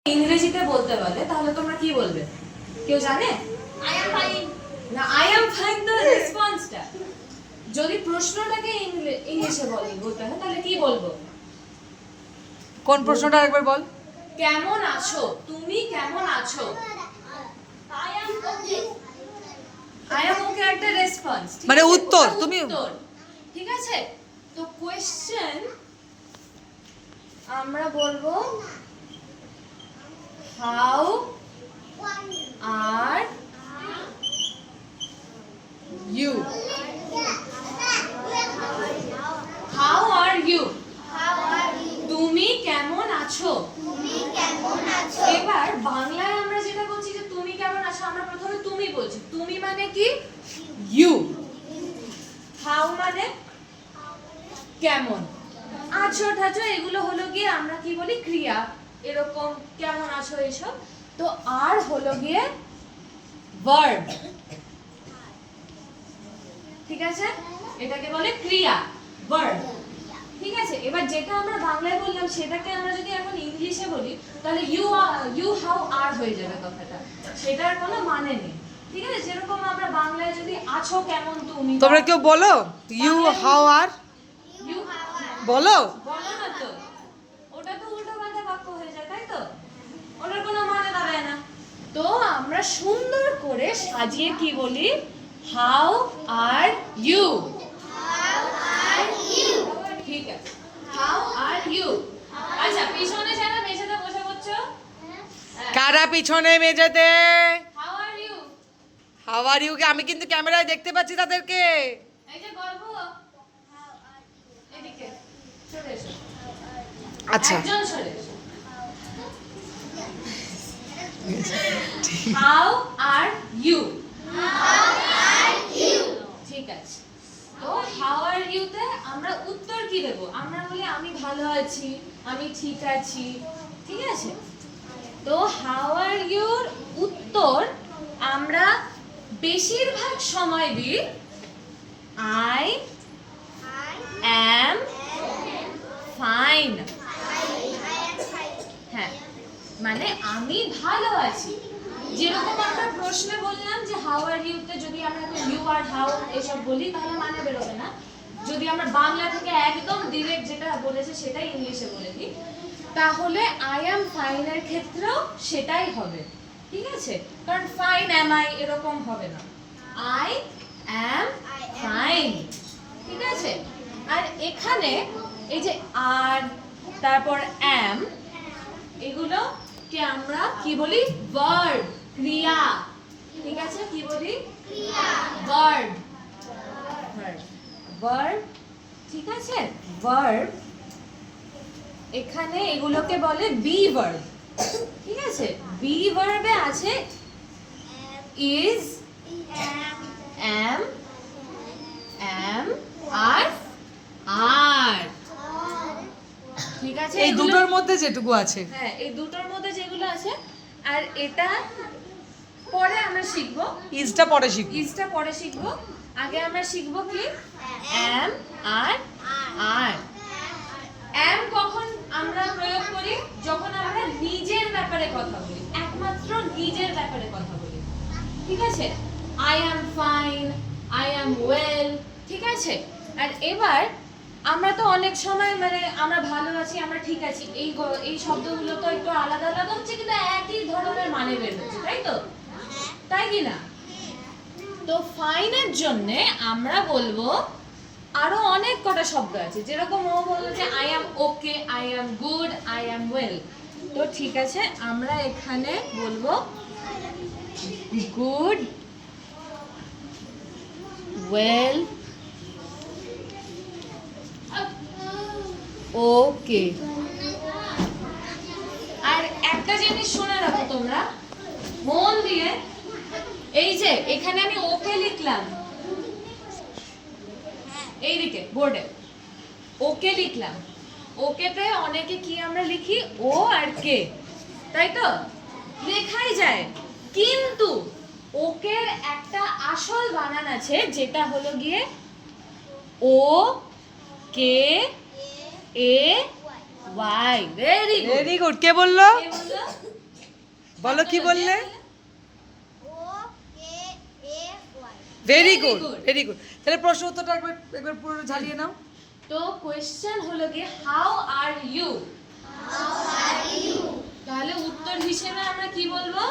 ইংরেজিতে বলতে বলে তাহলে তোমরা কি বলবে? কেউ জানে? I am fine. না, আই অ্যাম ফাইন তো রেসপন্সটা। যদি প্রশ্নটাকে ইংলিশে বলতে হয় তাহলে কি বলবো? কোন প্রশ্নটা একবার বল। কেমন আছো? তুমি কেমন আছো? I am okay. I am okay একটা রেসপন্স। মানে উত্তর, তুমি ঠিক আছে? তো কোশ্চেন আমরা বলবো how are you. How are you, তুমি কেমন আছো? এবার বাংলায় আমরা যেটা বলছি যে তুমি কেমন আছো, আমরা প্রথমে তুমি বলছি। তুমি মানে কি? ইউ। হাউ মানে কেমন। আছো ঠাচো এগুলো হলো গিয়ে আমরা কি বলি ক্রিয়া, এরকম কেমন আছো এসব। তো আর হলো গিয়ে ভার্ব, ঠিক আছে? এটাকে বলে ক্রিয়া, ভার্ব। ঠিক আছে, এবার যেটা আমরা বাংলায় বললাম সেটাকে আমরা যদি এখন ইংলিশে বলি তাহলে ইউ হাউ আর হয়ে যাবে কথাটা, সেটার কোনো মানে নেই। ঠিক আছে, যেরকম আমরা বাংলায় যদি আছো কেমন তুমি, তোমরা কেউ বলো ইউ হাউ আর ইউ বলো। বলো না তো, ওটা তো উল্টো পাল্টা বাক্য হয়ে যায়, তাই তো? ওটার কোনো মানে দাঁড়ায় না। তো আমরা সুন্দর করে সাজিয়ে কি বলি? How are you. ঠিক আছে, হাউ আর ইউ। আচ্ছা, পিছনে যারা মেঝেতে বসে পড়ছো, কারা পিছনে মেঝেতে? How are you. How are you কে আমি কিন্তু ক্যামেরায় দেখতে পাচ্ছি তাদেরকে। এই যে গল্প, এদিকে চলে এসো। আচ্ছা, একজন সরে এসো। How are you. ঠিক আছে, তো হাউ আর ইউ তে আমরা উত্তর কি দেব? আমরা বলি আমি ভালো আছি, আমি ঠিক আছি। ঠিক আছে, তো হাউ আর ইউর উত্তর আমরা বেশিরভাগ সময় দিই আই অ্যাম ফাইন। হ্যাঁ, মানে আমি ভালো আছি। যেরকম আমরা প্রশ্নে বললাম যে হাউ আর ইউ তে যদি আমরা ইউ আর হাউ এসব বলি তাহলে মানে বেরোবে না। যদি আমরা বাংলা থেকে একদম ডিরেক্ট যেটা বলেছে সেটাই ইংলিশে বলে দিই তাহলে আই অ্যাম ফাইন এর ক্ষেত্রেও সেটাই হবে। ঠিক আছে, কারণ ফাইন অ্যাম আই এরকম হবে না, আই অ্যাম ফাইন। ঠিক আছে, আর এখানে এই যে আর তারপর অ্যাম, এগুলো কে আমরা কি বলি? ভার্ব, ক্রিয়া। ঠিক আছে, কি বলি? Verb, verb. ঠিক আছে, ভার্ব। এখানে এগুলোকে বলে বি ভার্ব। ঠিক আছে, বি ভার্বে আছে ইজ, অ্যাম আর আর। ঠিক আছে, এই এগুলো- দুটোর মধ্যে যেটুকু আছে। হ্যাঁ, এই দুটোর মধ্যে যেগুলো আছে। আর এটা পরে আমরা শিখবো, ইজটা পরে শিখবি। ইজটা পরে শিখবো। আগে আমরা শিখবো কি? অ্যাম আর আর। অ্যাম কখন আমরা প্রয়োগ করি? যখন আমরা নিজের ব্যাপারে কথা বলি, একমাত্র নিজের ব্যাপারে কথা বলি। ঠিক আছে, I am fine, I am well. ঠিক আছে, আর এবার আমরা তো অনেক সময় মানে আমরা ভালো আছি, আমরা ঠিক আছি, এই শব্দগুলো তো একটু আলাদা আলাদা হচ্ছে কিন্তু একই ধরনের মানে বের হচ্ছে, তাই তো? তাই কি না? তো ফাইনের জন্য আমরা বলবো আরো অনেক কটা শব্দ আছে, যেরকম ও বললো যে I am okay, I am good, I am well. তো ঠিক আছে, আমরা এখানে বলবো গুড, ওয়েল, ওকে। আর একটা জিনিস শুনে রাখো তোমরা মন দিয়ে, এই যে এখানে আমি ওকে লিখলাম, এইদিকে বোর্ডে ওকে লিখলাম। ওকেতে অনেকে কি আমরা লিখি? ও আর কে, তাই তো? লেখাই যায়, কিন্তু ওকের একটা আসল বানান আছে যেটা হলো গিয়ে O K A Y. Very good. Very good. কে বললো? কে বললো? বলো কি বললে? O-K-A-Y very Very good, good. Very good. তাহলে প্রশ্ন উত্তরটা একবার পুরো ঝালিয়ে নাও। তো কোয়েশ্চেন হলো গিয়ে হাউ আর ইউ, তাহলে উত্তর হিসেবে আমরা কি বলবো?